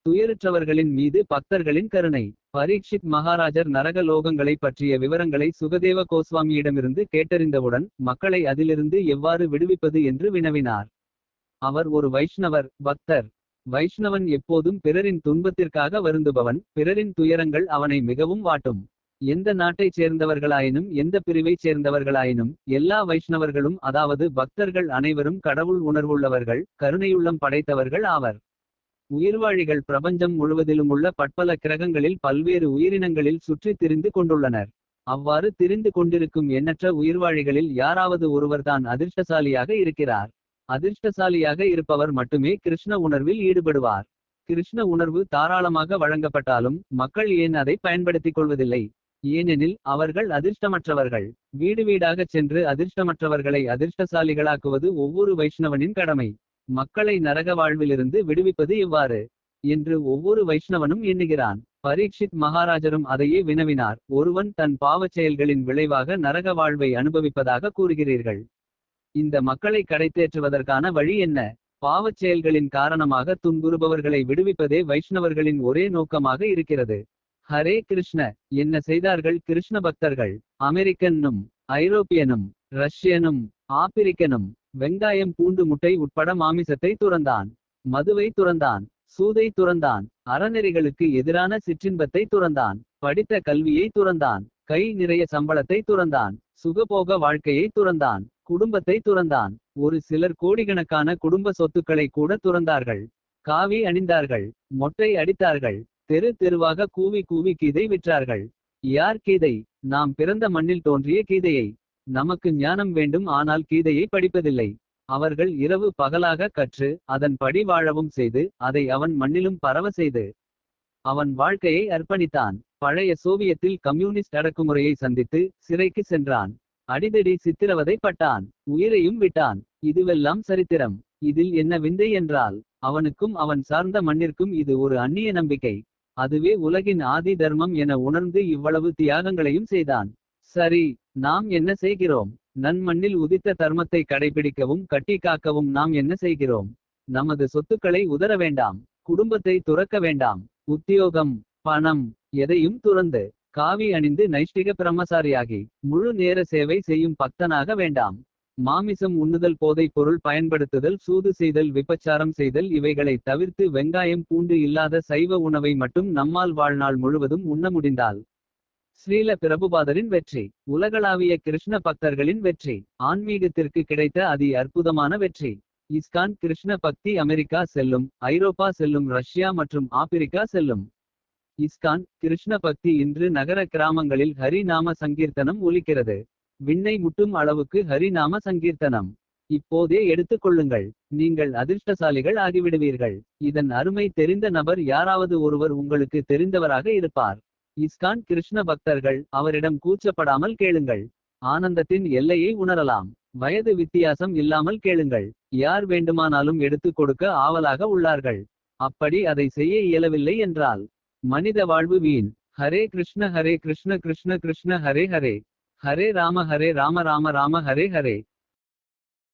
துயருற்றவர்களின் மீது பக்தர்களின் கருணை. பரீட்சித் மகாராஜர் நரக லோகங்களை பற்றிய விவரங்களை சுகதேவ கோஸ்வாமியிடமிருந்து கேட்டறிந்தவுடன் மக்களை அதிலிருந்து எவ்வாறு விடுவிப்பது என்று வினவினார். அவர் ஒரு வைஷ்ணவர், பக்தர். வைஷ்ணவன் எப்போதும் பிறரின் துன்பத்திற்காக வருந்துபவன். பிறரின் துயரங்கள் அவனை மிகவும் வாட்டும். எந்த நாட்டைச் சேர்ந்தவர்களாயினும் எந்த பிரிவைச் சேர்ந்தவர்களாயினும் எல்லா வைஷ்ணவர்களும் அதாவது பக்தர்கள் அனைவரும் கடவுள் உணர்வுள்ளவர்கள், கருணையுள்ளம் படைத்தவர்கள் ஆவர். உயிர்வாழிகள் பிரபஞ்சம் முழுவதிலுமுள்ள பற்பல கிரகங்களில் பல்வேறு உயிரினங்களில் சுற்றித் திரிந்து கொண்டுள்ளனர். அவ்வாறு திரிந்து கொண்டிருக்கும் எண்ணற்ற உயிர்வாழிகளில் யாராவது ஒருவர்தான் அதிர்ஷ்டசாலியாக இருக்கிறார். அதிர்ஷ்டசாலியாக இருப்பவர் மட்டுமே கிருஷ்ண உணர்வில் ஈடுபடுவார். கிருஷ்ண உணர்வு தாராளமாக வழங்கப்பட்டாலும் மக்கள் ஏன் அதை பயன்படுத்திக் கொள்வதில்லை? ஏனெனில் அவர்கள் அதிர்ஷ்டமற்றவர்கள். வீடு வீடாகச் சென்று அதிர்ஷ்டமற்றவர்களை அதிர்ஷ்டசாலிகளாக்குவது ஒவ்வொரு வைஷ்ணவனின் கடமை. மக்களை நரக வாழ்விலிருந்து விடுவிப்பது எவ்வாறு என்று ஒவ்வொரு வைஷ்ணவனும் எண்ணுகிறான். பரீட்சித் மகாராஜரும் அதையே வினவினார். ஒருவன் தன் பாவச் செயல்களின் விளைவாக நரக வாழ்வை அனுபவிப்பதாக கூறுகிறீர்கள். இந்த மக்களை கடைத்தேற்றுவதற்கான வழி என்ன? பாவச் செயல்களின் காரணமாக துன்புறுபவர்களை விடுவிப்பதே வைஷ்ணவர்களின் ஒரே நோக்கமாக இருக்கிறது. ஹரே கிருஷ்ண. என்ன செய்தார்கள் கிருஷ்ண பக்தர்கள்? அமெரிக்கனும் ஐரோப்பியனும் ரஷ்யனும் ஆப்பிரிக்கனும் வெங்காயம் பூண்டு முட்டை உட்பட மாமிசத்தை துறந்தான். மதுவை துறந்தான். சூதை துறந்தான். அறநெறிகளுக்கு எதிரான சிற்றின்பத்தை துறந்தான். படித்த கல்வியை துறந்தான். கை நிறைய சம்பளத்தை துறந்தான். சுகபோக வாழ்க்கையை துறந்தான். குடும்பத்தை துறந்தான். ஒரு சிலர் கோடிக்கணக்கான குடும்ப சொத்துக்களை கூட துறந்தார்கள். காவி அணிந்தார்கள். மொட்டை அடித்தார்கள். தெரு தெருவாக கூவி கூவி கீதை விற்றார்கள். யார் கீதை? நாம் பிறந்த மண்ணில் தோன்றிய கீதையை. நமக்கு ஞானம் வேண்டும், ஆனால் கீதையை படிப்பதில்லை. அவர்கள் இரவு பகலாக கற்று அதன்படி வாழவும் செய்து அதை அவன் மண்ணிலும் பரவ செய்து அவன் வாழ்க்கையை அர்ப்பணித்தான். பழைய சோவியத்தில் கம்யூனிஸ்ட் அடக்குமுறையை சந்தித்து சிறைக்கு சென்றான். அடிதடி சித்திரவதை பட்டான். உயிரையும் விட்டான். இதுவெல்லாம் சரித்திரம். இதில் என்ன விந்தை என்றால் அவனுக்கும் அவன் சார்ந்த மண்ணிற்கும் இது ஒரு அந்நிய நம்பிக்கை. அதுவே உலகின் ஆதி தர்மம் என உணர்ந்து இவ்வளவு தியாகங்களையும் செய்தான். சரி, நாம் என்ன செய்கிறோம்? நன்மண்ணில் உதித்த தர்மத்தை கடைபிடிக்கவும் கட்டி காக்கவும் நாம் என்ன செய்கிறோம்? நமது சொத்துக்களை உதற வேண்டாம். குடும்பத்தை துறக்க வேண்டாம். உத்தியோகம், பணம் எதையும் துறந்து காவி அணிந்து நைஷ்டிக பிரம்மசாரியாகி முழு நேர சேவை செய்யும் பக்தனாக வேண்டாம். மாமிசம் உண்ணுதல், போதைப் பொருள் பயன்படுத்துதல், சூது செய்தல், விபச்சாரம் செய்தல் இவைகளை தவிர்த்து வெங்காயம் பூண்டு இல்லாத சைவ உணவை மட்டும் நம்மால் வாழ்நாள் முழுவதும் உண்ண முடிந்தால் ஸ்ரீல பிரபுபாதரின் வெற்றி, உலகளாவிய கிருஷ்ண பக்தர்களின் வெற்றி, ஆன்மீகத்திற்கு கிடைத்த அதி அற்புதமான வெற்றி. இஸ்கான் கிருஷ்ண பக்தி அமெரிக்கா செல்லும், ஐரோப்பா செல்லும், ரஷ்யா மற்றும் ஆப்பிரிக்கா செல்லும். இஸ்கான் கிருஷ்ண பக்தி இன்று நகர கிராமங்களில் ஹரி நாம சங்கீர்த்தனம் ஒலிக்கிறது. விண்ணை முட்டும் அளவுக்கு ஹரி நாம சங்கீர்த்தனம். இப்போதே எடுத்துக் கொள்ளுங்கள். நீங்கள் அதிர்ஷ்டசாலிகள் ஆகிவிடுவீர்கள். இதன் அருமை தெரிந்த நபர் யாராவது ஒருவர் உங்களுக்கு தெரிந்தவராக இருப்பார். இஸ்கான் கிருஷ்ண பக்தர்கள், அவரிடம் கூச்சப்படாமல் கேளுங்கள். ஆனந்தத்தின் எல்லையை உணரலாம். வயது வித்தியாசம் இல்லாமல் கேளுங்கள். யார் வேண்டுமானாலும் எடுத்துக் கொடுக்க ஆவலாக உள்ளார்கள். அப்படி அதை செய்ய இயலவில்லை என்றால் மனித வாழ்வு வீண். ஹரே கிருஷ்ண கிருஷ்ண கிருஷ்ண ஹரே ஹரே. ஹரே ராம ராம ராம ஹரே ஹரே.